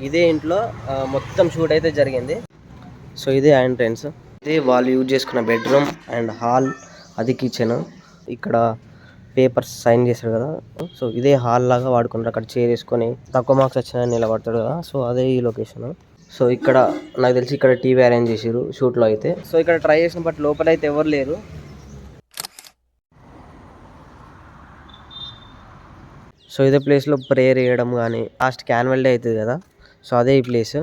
ఇదే ఇంట్లో మొత్తం షూట్ అయితే జరిగింది. సో ఇదే ఎంట్రన్స్, ఇదే వాళ్ళు యూజ్ చేసుకున్న బెడ్రూమ్ అండ్ హాల్, అది కిచెన్. ఇక్కడ పేపర్స్ సైన్ చేశాడు కదా, సో ఇదే హాల్ లాగా వాడుకుంటారు. అక్కడ చైర్ వేసుకొని తక్కువ మార్క్స్ వచ్చినా నిలబడతాడు కదా, సో అదే ఈ లొకేషన్. సో ఇక్కడ నాకు తెలిసి ఇక్కడ టీవీ అరేంజ్ చేసారు షూట్లో అయితే. సో ఇక్కడ ట్రై చేసిన బట్ లోపల అయితే ఎవరు లేరు. సో ఇదే ప్లేస్లో ప్రేయర్ చేయడం కానీ, లాస్ట్ యాన్యువల్ డే అవుతుంది కదా, సో అదే ఈ place.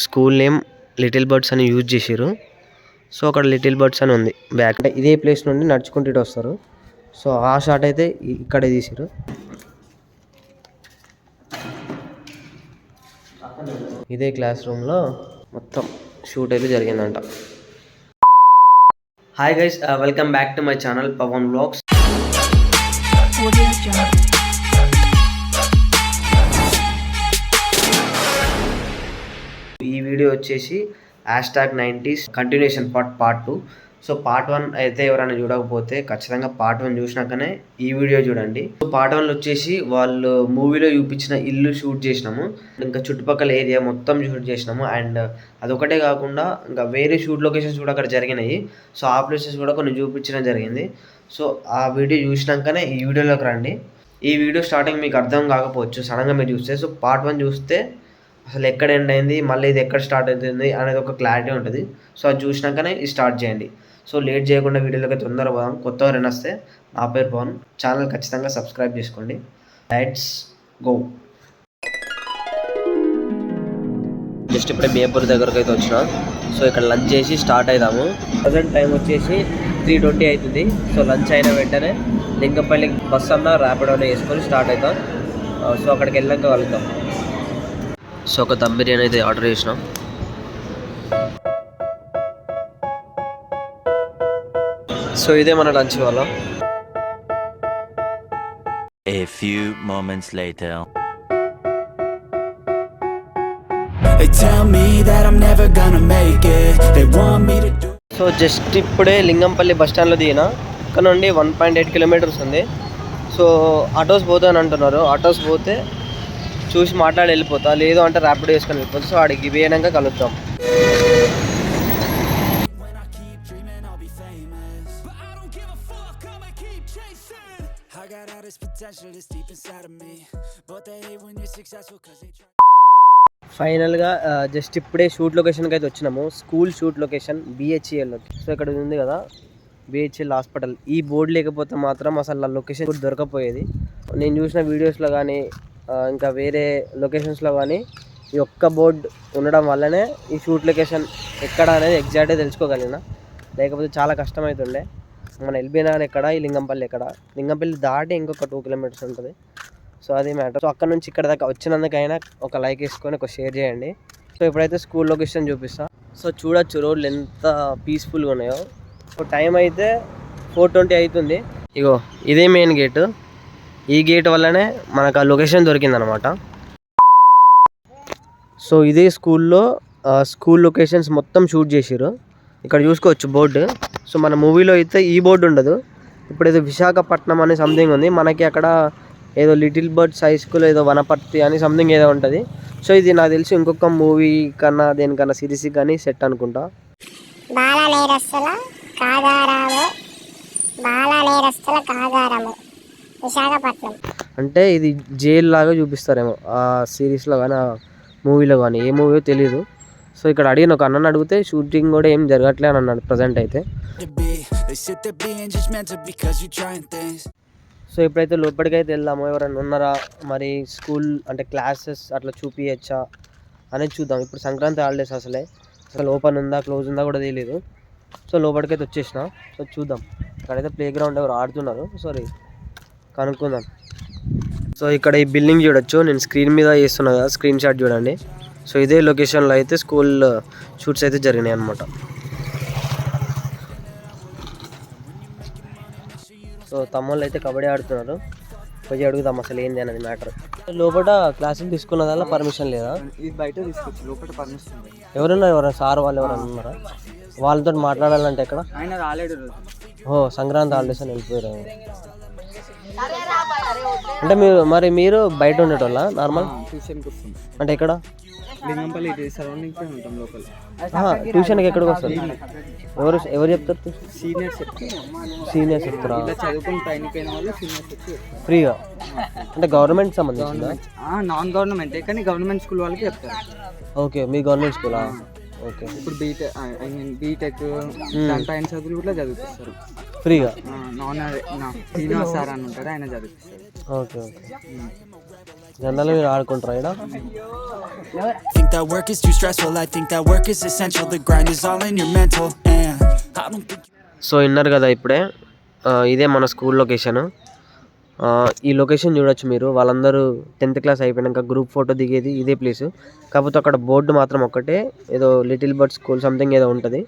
School name little birds అని యూజ్ చేసారు. సో అక్కడ లిటిల్ బర్డ్స్ అని ఉంది బ్యాక్. ఇదే ప్లేస్ నుండి నడుచుకుంటూ ఇటు వస్తారు. సో ఆ షాట్ అయితే ఇక్కడే తీసారు. ఇదే క్లాస్ రూమ్లో మొత్తం షూట్ అయితే జరిగిందంట. Hi guys, welcome back to my channel Pavan vlogs. ఈ వీడియో వచ్చేసి #90s continuation part 2. So part 1 అయితే ఎవరైనా చూడకపోతే ఖచ్చితంగా పార్ట్ 1 చూసినాకనే ఈ వీడియో చూడండి. సో పార్ట్ 1 వచ్చేసి వాళ్ళు మూవీలో చూపించిన ఇల్లు షూట్ చేసినాము, ఇంకా చుట్టుపక్కల ఏరియా మొత్తం షూట్ చేసినాము. అండ్ అదొకటే కాకుండా ఇంకా వేరే షూట్ లొకేషన్స్ కూడా అక్కడ జరిగినాయి. సో ఆ ప్లేసెస్ కూడా కొన్ని చూపించడం జరిగింది. సో ఆ వీడియో చూసినాకనే ఈ వీడియోలోకి రండి. ఈ వీడియో స్టార్టింగ్ మీకు అర్థం కాకపోవచ్చు సడన్గా మీరు చూస్తే. సో పార్ట్ 1 చూస్తే అసలు ఎక్కడ ఎండ్ అయింది, మళ్ళీ ఇది ఎక్కడ స్టార్ట్ అవుతుంది అనేది ఒక క్లారిటీ ఉంటుంది. సో అది చూసినాకనే ఇది స్టార్ట్ చేయండి. సో లేట్ చేయకుండా వీడియోలోకి తొందరగా పోదాం. కొత్తగా ఎవరైనా వస్తే నా పేరు పవన్, ఛానల్ ఖచ్చితంగా సబ్స్క్రైబ్ చేసుకోండి. Let's go. జస్ట్ ఇప్పుడే మేపూర్ దగ్గరకు అయితే వచ్చిన. సో ఇక్కడ లంచ్ చేసి స్టార్ట్ అవుతాము. ప్రజెంట్ టైం వచ్చేసి 3:20 అవుతుంది. సో లంచ్ అయిన వెంటనే లింగంపల్లి బస్ అన్న ర్యాపిడోలో వేసుకొని స్టార్ట్ అవుతాం. సో అక్కడికి వెళ్ళాక కలుద్దాం. సో ఒక దమ్ బిర్యానీ అయితే ఆర్డర్ చేసినాం. సో ఇదే మన లంచ్ వాళ్ళ. A few moments later. They tell me that I'm never gonna make it. They want me to do. So just ఇప్పుడే లింగంపల్లి బస్ స్టాండ్లో దిగిన. ఇక్కడ నుండి 1.8 కిలోమీటర్స్ ఉంది. సో ఆటోస్ పోతాను అంటున్నారు. ఆటోస్ పోతే చూసి మాట్లాడి వెళ్ళిపోతా, లేదు అంటే ర్యాపిడో వేసుకొని వెళ్ళిపోతా. సో ఆడికి వేయనాక కలుద్దాం. ఫైనల్గా జస్ట్ ఇప్పుడే షూట్ లొకేషన్కి అయితే వచ్చినాము. School shoot location BHEL. So ఇక్కడ ఉంది కదా BHEL హాస్పిటల్. ఈ బోర్డు లేకపోతే మాత్రం అసలు ఆ లొకేషన్ కూడా దొరకపోయేది. నేను చూసిన వీడియోస్లో కానీ ఇంకా వేరే లొకేషన్స్లో కానీ ఈ ఒక్క బోర్డు ఉండడం వల్లనే ఈ షూట్ లొకేషన్ ఎక్కడ అనేది ఎగ్జాక్ట్గా తెలుసుకోగలిగిన. లేకపోతే చాలా కష్టమవుతుండే. మన ఎల్బీ నగర్ ఎక్కడ, ఈ లింగంపల్లి ఎక్కడ. లింగంపల్లి దాటి ఇంకొక 2 కిలోమీటర్స్ ఉంటుంది. సో అది మ్యాటర్. సో అక్కడ నుంచి ఇక్కడ దాకా వచ్చినందుకైనా ఒక లైక్ వేసుకొని ఒక షేర్ చేయండి. సో ఇప్పుడైతే స్కూల్ లొకేషన్ చూపిస్తా. సో చూడొచ్చు రోడ్లు ఎంత పీస్ఫుల్గా ఉన్నాయో. సో టైం అయితే 4:20 అవుతుంది. ఇగో ఇదే మెయిన్ గేటు. ఈ గేట్ వల్లనే మనకు ఆ లొకేషన్ దొరికిందనమాట. సో ఇదే స్కూల్లో స్కూల్ లొకేషన్స్ మొత్తం షూట్ చేసారు. ఇక్కడ చూసుకోవచ్చు బోర్డు. సో మన మూవీలో అయితే ఈ బోర్డు ఉండదు. ఇప్పుడు ఏదో విశాఖపట్నం అని సంథింగ్ ఉంది. మనకి అక్కడ ఏదో లిటిల్ బర్డ్స్ హై స్కూల్ ఏదో వనపర్తి అని సంథింగ్ ఏదో ఉంటుంది. సో ఇది నాకు తెలిసి ఇంకొక మూవీ కన్నా దేనికన్నా సిరీస్ కానీ సెట్ అనుకుంటా. విశాఖపట్నం అంటే ఇది జైలు లాగా చూపిస్తారేమో ఆ సిరీస్లో కానీ ఆ మూవీలో కానీ. ఏ మూవీ తెలియదు. సో ఇక్కడ అడిగిన ఒక అన్నని అడిగితే షూటింగ్ కూడా ఏం జరగట్లే అని అన్నాడు ప్రజెంట్ అయితే. సో ఇప్పుడైతే లోపలికైతే వెళ్దాము. ఎవరైనా ఉన్నారా మరి, స్కూల్ అంటే క్లాసెస్ అట్లా చూపించచ్చా అనేది చూద్దాం. ఇప్పుడు సంక్రాంతి హాలిడేస్ అసలు ఓపెన్ ఉందా క్లోజ్ ఉందా కూడా తెలియదు. సో లోపలికైతే వచ్చేసిన. సో చూద్దాం. ఇక్కడైతే ప్లే గ్రౌండ్ ఎవరు ఆడుతున్నారు. సారీ కనుక్కుందాం. సో ఇక్కడ ఈ బిల్డింగ్ చూడొచ్చు. నేను స్క్రీన్ మీద చేస్తున్నా కదా, స్క్రీన్ షాట్ చూడండి. సో ఇదే లొకేషన్లో అయితే స్కూల్ షూట్స్ అయితే జరిగినాయి అనమాట. సో తమ్ముళ్ళు అయితే కబడ్డీ ఆడుతున్నారు. పోయి అడుగుదాం అసలు ఏంది అనేది మ్యాటర్. లోపల క్లాసులు తీసుకున్నదాల్లో పర్మిషన్ లేదా? ఇది బయట తీసుకోవచ్చు, లోపల పర్మిషన్. ఎవరైనా సార్ వాళ్ళు ఎవరైనా ఉన్నారా? వాళ్ళతో మాట్లాడాలంటే ఎక్కడ? ఆయన రాలేడు. ఓ సంక్రాంతి హాలిడేస్ అని వెళ్ళిపోయారు. అంటే మీరు బయట ఉండేటోళ్ళ నార్మల్ ట్యూషన్కి వస్తుంది అంటే ఎక్కడ లింగంపల్లి ఇటు సరౌండింగ్స్ ఉంటాం లోకల్. ట్యూషన్కి ఎక్కడికి వస్తారు? ఎవరు చెప్తారు? సీనియర్స్ చెప్తారు. సీనియర్స్ చెప్తారా? ఇలా చదువుకుని ట్రైనింగ్ అయిన వాళ్ళు సీనియర్స్ వచ్చి ఫ్రీగా అంటే గవర్నమెంట్ సంబంధించిందా? నాన్ గవర్నమెంటే కానీ గవర్నమెంట్ స్కూల్ వాళ్ళకి చెప్తారు. ఓకే, మీ గవర్నమెంట్ స్కూలా? ఓకే. ఇప్పుడు బీటెక్ దాంట్లో ఆయన చదువులు కూడా చదివిస్తారు ఫ్రీగా. శ్రీనివాస్ సార్ అని ఉంటారు, ఆయన చదివిస్తారు. Okay okay. జనరల్గా మీరు ఆడుకుంటారా ఇక్కడ? Think that work is too stressful, I think that work is essential. The grind is all in your mental, and I don't think. So విన్నారు కదా ఇప్పుడే, ఇదే మన స్కూల్ లొకేషన్. ఈ లొకేషన్ చూడొచ్చు మీరు. వాళ్ళందరూ 10th క్లాస్ అయిపోయాక గ్రూప్ ఫోటో దిగేది ఇదే ప్లేస్. కాకపోతే అక్కడ బోర్డు మాత్రం ఒక్కటే, ఏదో లిటిల్ బర్డ్ స్కూల్ సంథింగ్ ఏదో ఉంటుంది.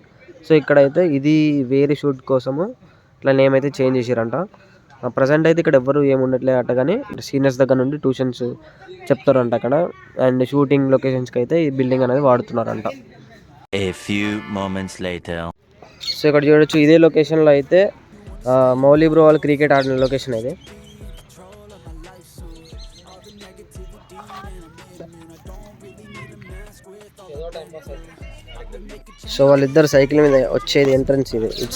సో ఇక్కడైతే ఇది వేరే షూట్ కోసము ఇట్లా నేమ్ అయితే చేంజ్ చేసారంట. ప్రజెంట్ అయితే ఇక్కడ ఎవ్వరు ఏముండట్లే అట్ట, కానీ సీనియర్స్ దగ్గర నుండి ట్యూషన్స్ చెప్తారంట అక్కడ. అండ్ షూటింగ్ లొకేషన్స్కి అయితే ఈ బిల్డింగ్ అనేది వాడుతున్నారంట. A few moments later. So ఇక్కడ చూడొచ్చు ఇదే లొకేషన్లో అయితే మౌలి బ్రో వాళ్ళు క్రికెట్ ఆడిన లొకేషన్ ఇది. సో వాళ్ళిద్దరు సైకిల్ మీద వచ్చేది ఎంట్రన్స్ ఇది, ఇటు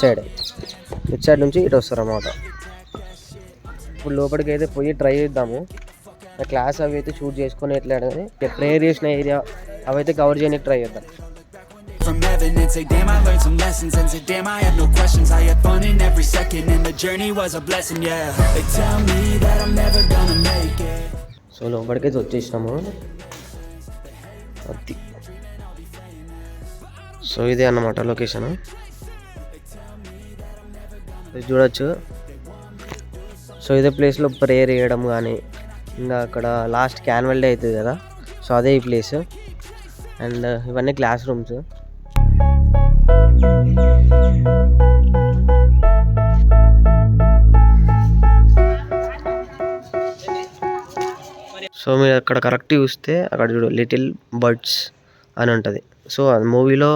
సైడ్ నుంచి ఇటు వస్తారు అన్నమాట. ఇప్పుడు లోపలికి అయితే పోయి ట్రై చేద్దాము. క్లాస్ అవి అయితే షూట్ చేసుకొని ఎట్లా కానీ ప్రేయర్ చేసిన ఏరియా అవి అయితే కవర్ చేయడానికి ట్రై చేద్దాం. From heaven and say damn I learned some lessons and say damn I have no questions. I had fun in every second and the journey was a blessing, yeah. They tell me that I'm never gonna make it. So లోపలికైతే వచ్చేసినాము. అది so ఇదే అన్నమాట location. చూడొచ్చు. So ఇదే ప్లేస్లో prayer చేయడం కానీ, ఇంకా అక్కడ లాస్ట్కి యాన్యువల్ డే అవుతుంది కదా, సో అదే ఈ ప్లేస్. అండ్ ఇవన్నీ క్లాస్ రూమ్స్. సో మీరు అక్కడ కరెక్ట్ చూస్తే అక్కడ చూడు లిటిల్ బర్డ్స్ అని ఉంటుంది. సో మూవీలో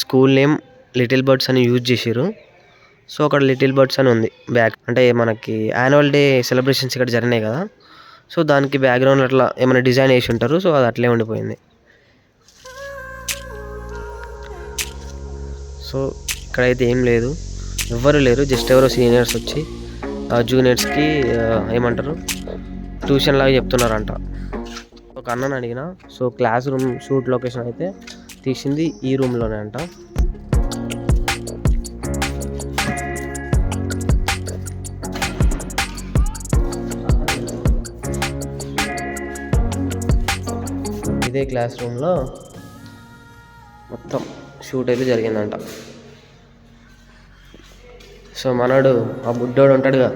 స్కూల్ నేమ్ లిటిల్ బర్డ్స్ అని యూజ్ చేసారు. సో అక్కడ లిటిల్ బర్డ్స్ అని ఉంది బ్యాక్. అంటే మనకి యాన్యువల్ డే సెలబ్రేషన్స్ ఇక్కడ జరిగినాయి కదా, సో దానికి బ్యాక్గ్రౌండ్ అట్లా ఏమైనా డిజైన్ వేసి ఉంటారు. సో అది అట్లే ఉండిపోయింది. సో ఇక్కడైతే ఏం లేదు, ఎవ్వరు లేరు. జస్ట్ ఎవరో సీనియర్స్ వచ్చి జూనియర్స్కి ఏమంటారు ట్యూషన్ లాగా చెప్తున్నారంట. ఒక అన్నని అడిగిన. So class room shoot location అయితే తీసింది ఈ రూమ్లోనే అంట. ఇదే క్లాస్ రూమ్లో మొత్తం షూట్ అయితే జరిగిందంట. సో మనోడు ఆ బుడ్డోడు ఉంటాడుగా,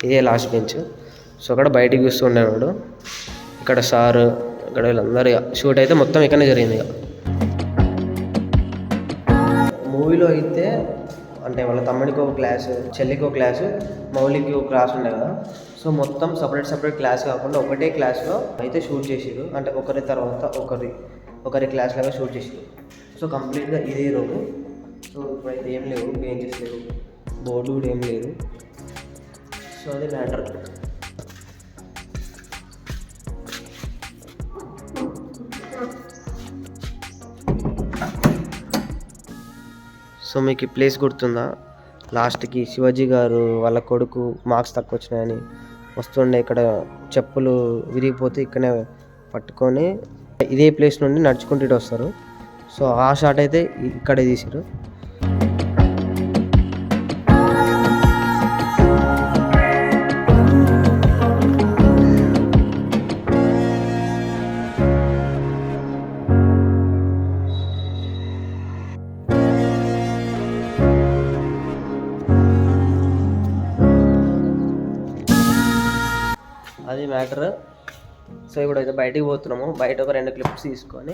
ఇదే లాస్ట్ బెంచ్. సో అక్కడ బయటికి చూస్తూ ఉండేవాడు. ఇక్కడ సారు, ఇక్కడ వీళ్ళందరూ షూట్ అయితే మొత్తం ఇక్కడనే జరిగింది. ఇక మూవీలో అయితే అంటే వాళ్ళ తమ్ముడికి ఒక క్లాసు, చెల్లికి ఒక క్లాసు, మౌలికి ఒక క్లాస్ ఉండే కదా. సో మొత్తం సపరేట్ క్లాస్ కాకుండా ఒకటే క్లాస్లో అయితే షూట్ చేసారు. అంటే ఒకరి తర్వాత ఒకరి క్లాస్ లాగా షూట్ చేసారు. సో కంప్లీట్గా ఇదే రూము. సో ఇప్పుడైతే ఏం లేవు, బెంచెస్ లేవు, బోర్డు కూడా ఏం లేదు. సో అది మ్యాటర్. సో మీకు ఈ ప్లేస్ గుర్తుందా? లాస్ట్కి శివాజీ గారు వాళ్ళ కొడుకు మార్క్స్ తక్కువ వచ్చినాయని వస్తుండే, ఇక్కడ చెప్పులు విరిగిపోతే ఇక్కడనే పట్టుకొని ఇదే ప్లేస్ నుండి నడుచుకుంటూ ఇటు వస్తారు. సో ఆ షాట్ అయితే ఇక్కడే తీసారు. అది మ్యాటర్. సో ఇప్పుడైతే బయటికి పోతున్నాము. బయట ఒక 2 క్లిప్స్ తీసుకొని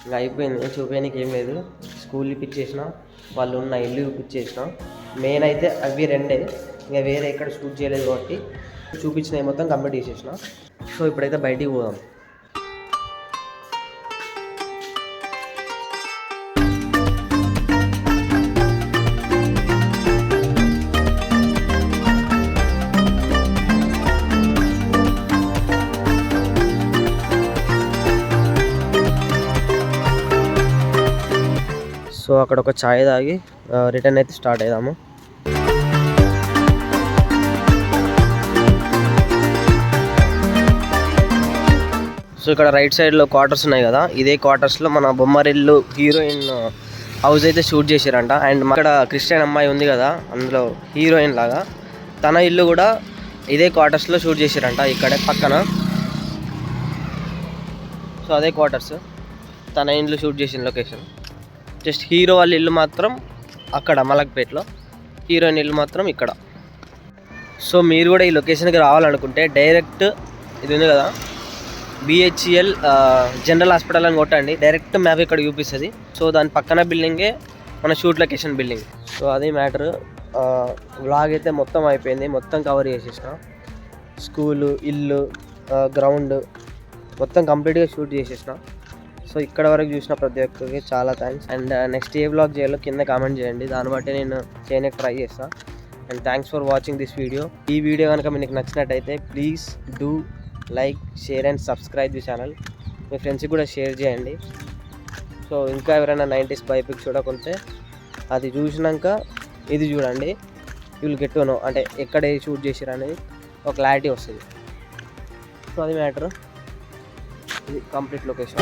ఇంకా అయిపోయింది. చూపించడానికి ఏం లేదు. స్కూల్ చూపించేసిన, వాళ్ళు ఉన్న ఇల్లు చూపించేసిన. మెయిన్ అయితే అవి 2 ఇంకా వేరే ఎక్కడ షూట్ చేయలేదు కాబట్టి చూపించినవి మొత్తం కంప్లీట్ చేసేసిన. సో ఇప్పుడైతే బయటికి పోదాం. సో అక్కడ ఒక ఛాయ్ తాగి రిటర్న్ అయితే స్టార్ట్ అవుదాము. సో ఇక్కడ రైట్ సైడ్లో క్వార్టర్స్ ఉన్నాయి కదా, ఇదే క్వార్టర్స్లో మన బొమ్మరిల్లు హీరోయిన్ హౌస్ అయితే షూట్ చేశారంట. అండ్ ఇక్కడ క్రిస్టియన్ అమ్మాయి ఉంది కదా అందులో హీరోయిన్ లాగా, తన ఇల్లు కూడా ఇదే క్వార్టర్స్లో షూట్ చేశారంట, ఇక్కడే పక్కన. సో అదే క్వార్టర్స్ తన ఇల్లు షూట్ చేసిన లొకేషన్. జస్ట్ హీరో వాళ్ళ ఇల్లు మాత్రం అక్కడ మలక్పేట్లో, హీరోయిన్ ఇల్లు మాత్రం ఇక్కడ. సో మీరు కూడా ఈ లొకేషన్కి రావాలనుకుంటే డైరెక్ట్ ఇది ఉంది కదా BHEL జనరల్ హాస్పిటల్ అని కొట్టండి, డైరెక్ట్ మ్యాప్ ఇక్కడ చూపిస్తుంది. సో దాని పక్కన బిల్డింగే మన షూట్ లొకేషన్ బిల్డింగ్. సో అదే మ్యాటర్. వ్లాగ్ అయితే మొత్తం అయిపోయింది, మొత్తం కవర్ చేసేసిన. స్కూలు, ఇల్లు, గ్రౌండ్ మొత్తం కంప్లీట్గా షూట్ చేసేసిన. సో ఇక్కడ వరకు చూసిన ప్రతి ఒక్కరికి చాలా thanks. And next A vlog చేయాలో కింద కామెంట్ చేయండి, దాన్ని బట్టి నేను చేయడానికి ట్రై చేస్తాను. And thanks for watching this video. ఈ వీడియో కనుక మీకు నచ్చినట్టయితే please do like, share and subscribe the channel. మీ ఫ్రెండ్స్కి కూడా షేర్ చేయండి. సో ఇంకా ఎవరైనా 90s బయోపిక్ చూడకుంటే అది చూసినాక ఇది చూడండి, you will get to know అంటే ఎక్కడ షూట్ చేసిరు అనేది ఒక క్లారిటీ వస్తుంది. సో అది మ్యాటర్. ఇది కంప్లీట్ లొకేషన్.